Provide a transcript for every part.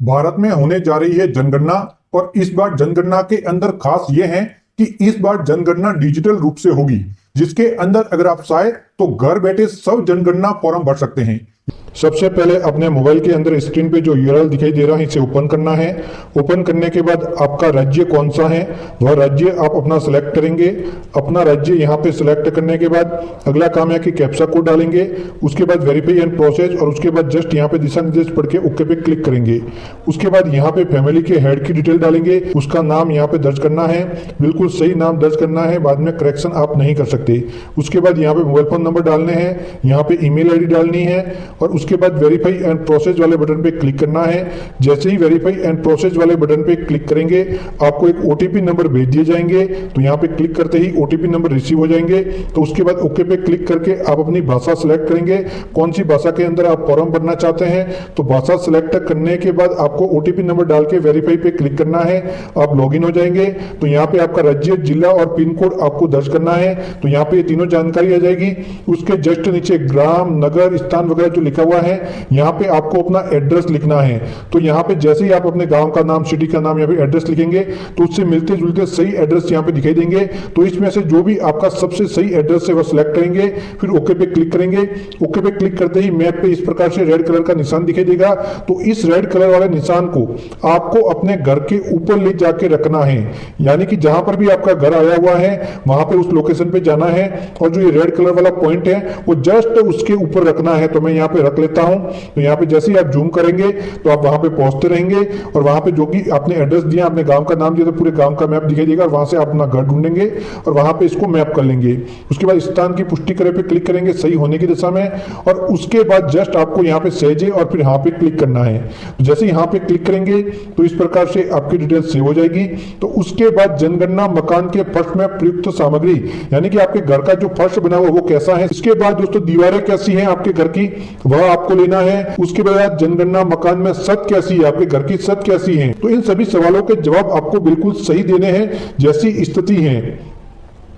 भारत में होने जा रही है जनगणना और इस बार जनगणना के अंदर खास ये है कि इस बार जनगणना डिजिटल रूप से होगी, जिसके अंदर अगर आप चाहे तो घर बैठे सब जनगणना फॉर्म भर सकते हैं। सबसे पहले अपने मोबाइल के अंदर स्क्रीन पे जो यूआरएल दिखाई दे रहा है इसे ओपन करना है। ओपन करने के बाद आपका राज्य कौन सा है वह राज्य आप अपना सिलेक्ट करेंगे। अपना राज्य यहाँ पे सिलेक्ट करने के बाद अगला काम है कि कैप्चा कोड डालेंगे, उसके बाद वेरीफाई एंड प्रोसेस और उसके बाद जस्ट यहाँ पे दिशा निर्देश पढ़ के ओके पे क्लिक करेंगे। उसके बाद यहाँ पे फैमिली के हेड की डिटेल डालेंगे, उसका नाम यहाँ पे दर्ज करना है, बिल्कुल सही नाम दर्ज करना है, बाद में करेक्शन आप नहीं कर सकते। उसके बाद यहाँ पे मोबाइल फोन नंबर डालने हैं, यहाँ पे ईमेल आईडी डालनी है और उसके बाद वेरीफाई एंड प्रोसेस वाले बटन पे क्लिक करना है। जैसे ही वेरीफाई एंड प्रोसेस वाले बटन पे क्लिक करेंगे आपको एक ओटीपी नंबर भेज दिए जाएंगे, तो यहाँ पे क्लिक करते ही ओटीपी नंबर रिसीव हो जाएंगे। तो उसके बाद ओके पे क्लिक करके आप अपनी भाषा सिलेक्ट करेंगे, कौन सी भाषा के अंदर आप फॉर्म भरना चाहते हैं। तो भाषा सिलेक्ट करने के बाद आपको ओटीपी नंबर डाल के वेरीफाई पे क्लिक करना है, आप लॉगिन हो जाएंगे। तो यहाँ पे आपका राज्य, जिला और पिन कोड आपको दर्ज करना है, तो यहाँ पे तीनों जानकारी आ जाएगी। उसके जस्ट नीचे ग्राम, नगर, स्थान वगैरह जो लिखा हुआ है यहाँ पे आपको अपना एड्रेस लिखना है। तो यहाँ पे जैसे ही आप अपने गांव का नाम, सिटी का नाम यहाँ पे एड्रेस लिखेंगे तो उससे मिलते जुलते सही एड्रेस यहाँ पे दिखाई देंगे। तो इसमें से जो भी आपका सबसे सही एड्रेस है वो सिलेक्ट करेंगे, फिर ओके पे क्लिक करेंगे। ओके पे क्लिक करते ही मैप पे इस प्रकार से रेड कलर का निशान दिखाई देगा। तो इस रेड कलर वाले निशान को आपको अपने घर के ऊपर ले जाके रखना है, यानी कि जहां पर भी आपका घर आया हुआ है वहां पे उस लोकेशन पे जाना है और जो ये रेड कलर वाला पॉइंट है वो जस्ट उसके ऊपर रखना है। तो मैं यहाँ पे रख लेता हूं। तो यहाँ पे जैसे ही आप जूम करेंगे तो आप वहां पे पहुंचते रहेंगे और वहां पे जो कि आपने एड्रेस दिया, अपने गांव का नाम दिया, तो पूरे गांव का मैप दिखाई देगा और वहां से आप अपना घर ढूंढेंगे और वहां पे इसको मैप कर लेंगे। उसके बाद स्थान की पुष्टि करे पे क्लिक करेंगे सही होने की दिशा में और उसके बाद जस्ट आपको यहाँ पे सहेजे और फिर यहाँ पे क्लिक करना है। तो जैसे यहाँ पे क्लिक करेंगे तो इस प्रकार से आपकी डिटेल सेव हो जाएगी। तो उसके बाद जनगणना मकान के फर्श में प्रयुक्त सामग्री, यानी कि आपके घर का जो फर्श बना हुआ वो कैसा है, इसके बाद दोस्तों दीवारें कैसी हैं आपके घर की वह आपको लेना है। उसके बाद जनगणना मकान में छत कैसी है, आपके घर की छत कैसी है। तो इन सभी सवालों के जवाब आपको बिल्कुल सही देने हैं जैसी स्थिति है।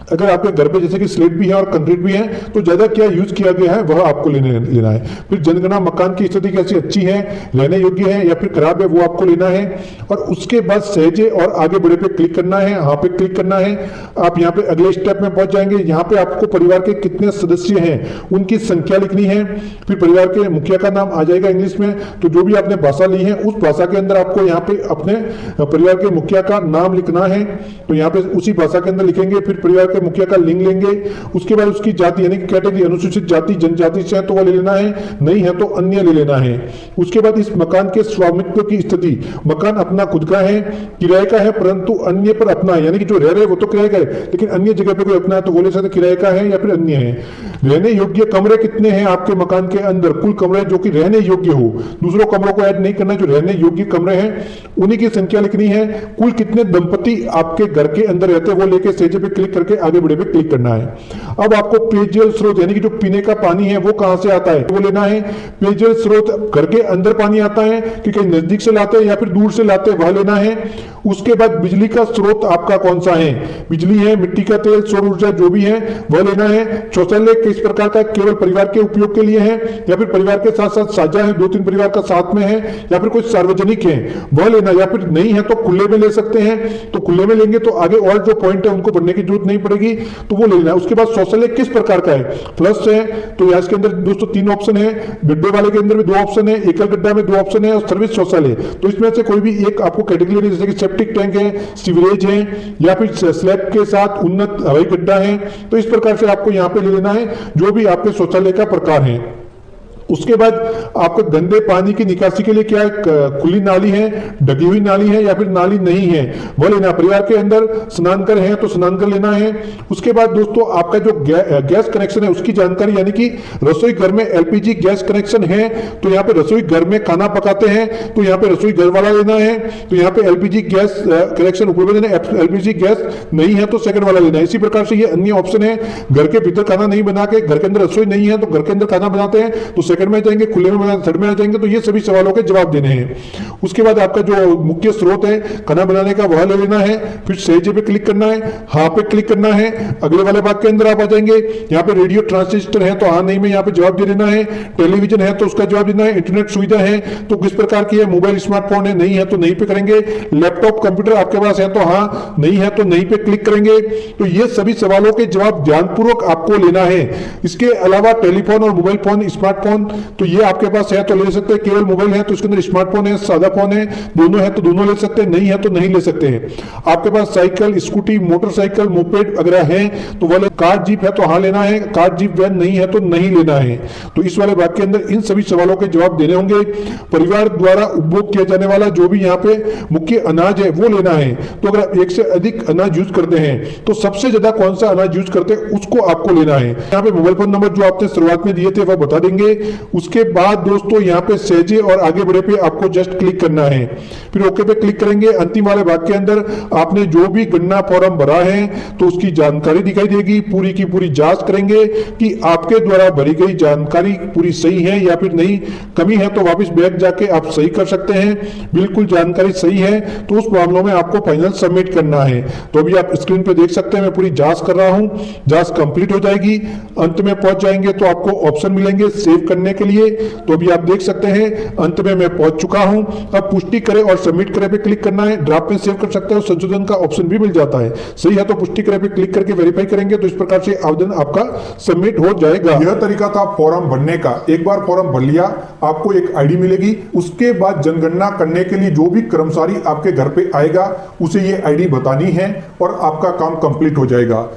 अगर आपके घर पे जैसे कि स्लेट भी है और कंक्रीट भी है तो ज्यादा क्या यूज किया गया है वह आपको लेना है। फिर जनगणना मकान की स्थिति कैसी, अच्छी है, रहने योग्य है या फिर खराब है, वो आपको लेना है। और उसके बाद सहेजे और आगे बढ़े पे क्लिक करना है, यहाँ पे क्लिक करना है। आप यहाँ पे अगले स्टेप में पहुंच जाएंगे। यहाँ पे आपको परिवार के कितने सदस्य हैं उनकी संख्या लिखनी है। फिर परिवार के मुखिया का नाम आ जाएगा इंग्लिश में, तो जो भी आपने भाषा ली है उस भाषा के अंदर आपको यहाँ पे अपने परिवार के मुखिया का नाम लिखना है। तो यहाँ पे उसी भाषा के अंदर लिखेंगे। फिर परिवार के मुखिया का लिंग लेंगे। उसके बाद उसकी जाति यानी कि कैटेगरी, अनुसूचित जाति जनजाति से है तो वो ले लेना है, नहीं है तो अन्य ले लेना है। उसके बाद इस मकान के स्वामित्व की स्थिति, मकान अपना खुद का है, किराए का है परंतु अन्य पर अपना है, यानी कि जो रह रहे वो तो किराए का है लेकिन अन्य जगह पे कोई अपना है तो वो ले सकते, किराए का है या फिर अन्य है। रहने योग्य कमरे कितने हैं आपके मकान के अंदर, कुल कमरे जो कि रहने योग्य हो, दूसरों कमरों को ऐड नहीं करना, जो रहने योग्य कमरे हैं उन्हीं की संख्या लिखनी है। कुल कितने दंपति आपके घर के अंदर रहते हैं वो लेके सेजे पे क्लिक करके आगे बढ़े पे क्लिक करना है। अब आपको पेयजल स्रोत यानी कि जो पीने का पानी है वो कहां से आता है वो लेना है। पेयजल स्रोत घर के अंदर पानी आता है कि कहीं नजदीक से लाते हैं या फिर दूर से लाते हैं वह लेना है। उसके बाद बिजली का स्रोत आपका कौन सा है, बिजली है, मिट्टी का तेल, सौर ऊर्जा जो भी है वह लेना है। शौचालय किस प्रकार का, केवल परिवार के उपयोग के लिए है या फिर परिवार के साथ साथ साझा है, 2-3 परिवार का साथ में है या फिर कोई सार्वजनिक है वह लेना, या फिर नहीं है तो खुले में ले सकते हैं। तो खुले में लेंगे तो आगे और जो पॉइंट है उनको भरने की जरूरत नहीं पड़ेगी, तो वो ले लेना है। उसके बाद शौचालय किस प्रकार का है, फ्लश है, तो यहाँ इसके अंदर दोस्तों 3 ऑप्शन है, गड्ढे वाले के अंदर भी 2 ऑप्शन है, एकल गड्ढा में 2 ऑप्शन है और सर्विस शौचालय। तो इसमें से कोई भी एक आपको कैटेगरी लेनी, जैसे कि सेप्टिक टैंक है, सीवरेज है या फिर स्लैब के साथ उन्नत हवाई गड्ढा है। तो इस प्रकार से आपको यहाँ पे ले लेना है जो भी आपके शौचालय का प्रकार है। उसके बाद आपको गंदे पानी की निकासी के लिए क्या खुली नाली है, ढकी हुई नाली है या फिर नाली नहीं है वो लेना। परिवार के अंदर स्नानघर है तो स्नानघर लेना है। उसके बाद दोस्तों आपका जो गैस कनेक्शन है उसकी जानकारी, यानी कि रसोई घर में एलपीजी गैस कनेक्शन है तो यहाँ पे रसोई घर में खाना पकाते हैं तो यहाँ पे रसोई घर वाला लेना है। तो यहाँ पे एलपीजी गैस कनेक्शन उपलब्ध है, एलपीजी गैस नहीं है तो सेकंड वाला लेना है। इसी प्रकार से ये अन्य ऑप्शन है, घर के भीतर खाना नहीं बना के, घर के अंदर रसोई नहीं है तो घर के अंदर खाना बनाते हैं तो सेकंड ब्रैकेट में आ जाएंगे, खुले में बनाना थर्ड में आ जाएंगे। तो ये सभी सवालों के जवाब देने हैं। उसके बाद आपका जो मुख्य स्रोत है खाना बनाने का वह ले लेना है, फिर सहजे पे क्लिक करना है, हाँ पे क्लिक करना है, अगले वाले भाग के अंदर आप आ जाएंगे। यहाँ पे रेडियो ट्रांजिस्टर है तो हाँ नहीं में यहाँ पे जवाब दे देना है, टेलीविजन है तो उसका जवाब देना है, इंटरनेट सुविधा है तो किस प्रकार की है, मोबाइल स्मार्टफोन है, नहीं है तो नहीं पे करेंगे, लैपटॉप कंप्यूटर आपके पास है तो हाँ, नहीं है तो नहीं पे क्लिक करेंगे। तो ये सभी सवालों के जवाब ध्यानपूर्वक आपको लेना है। इसके अलावा टेलीफोन और मोबाइल फोन, स्मार्टफोन तो ये आपके पास है तो ले सकते हैं, केवल मोबाइल है तो उसके अंदर स्मार्टफोन है, सादा फोन है, दोनों है तो दोनों ले सकते हैं, नहीं है तो नहीं ले सकते हैं। आपके पास साइकिल, स्कूटी, मोटरसाइकिल, मोपेड वगैरह है तो वाले कार, जीप है तो हाँ लेना है, कार, जीप, वैन नहीं है तो नहीं लेना है। तो इस वाले भाग के अंदर इन सभी सवालों के जवाब देने होंगे। परिवार द्वारा उपभोग किया जाने वाला जो भी यहाँ पे मुख्य अनाज है वो लेना है। तो अगर आप एक से अधिक अनाज यूज करते हैं तो सबसे ज्यादा कौन सा अनाज यूज करते हैं उसको आपको लेना है। यहाँ पे मोबाइल फोन नंबर जो आपने शुरुआत में दिए थे वह बता देंगे। उसके बाद दोस्तों यहाँ पे सहजे और आगे बढ़े पे आपको जस्ट क्लिक करना है, फिर ओके पे क्लिक करेंगे। अंतिम वाले भाग के अंदर आपने जो भी गणना फॉर्म भरा है तो उसकी जानकारी दिखाई देगी, पूरी की पूरी जांच करेंगे कि आपके द्वारा भरी गई जानकारी पूरी सही है या फिर नहीं, कमी है तो वापस बैक जाके आप सही कर सकते हैं। बिल्कुल जानकारी सही है तो उस मामलों में आपको फाइनल सबमिट करना है। तो अभी आप स्क्रीन पे देख सकते हैं मैं पूरी जांच कर रहा हूं, जांच कंप्लीट हो जाएगी, अंत में पहुंच जाएंगे तो आपको ऑप्शन मिलेंगे सेव करने के लिए। तो अभी आप देख सकते हैं अंत में मैं पहुंच चुका हूं। अब पुष्टि करें और सबमिट करें पे क्लिक करना है, ड्राफ्ट में सेव कर सकते हैं, संशोधन का ऑप्शन भी मिल जाता है। सही है तो पुष्टि करें पे क्लिक करके वेरीफाई करेंगे तो इस प्रकार से आवेदन आपका सबमिट हो जाएगा। यह तरीका था फॉर्म भरने का। एक बार फॉर्म भर लिया आपको एक आईडी मिलेगी, उसके बाद जनगणना करने के लिए जो भी कर्मचारी आपके घर पे आएगा उसे ये आईडी बतानी है और आपका काम कंप्लीट हो जाएगा।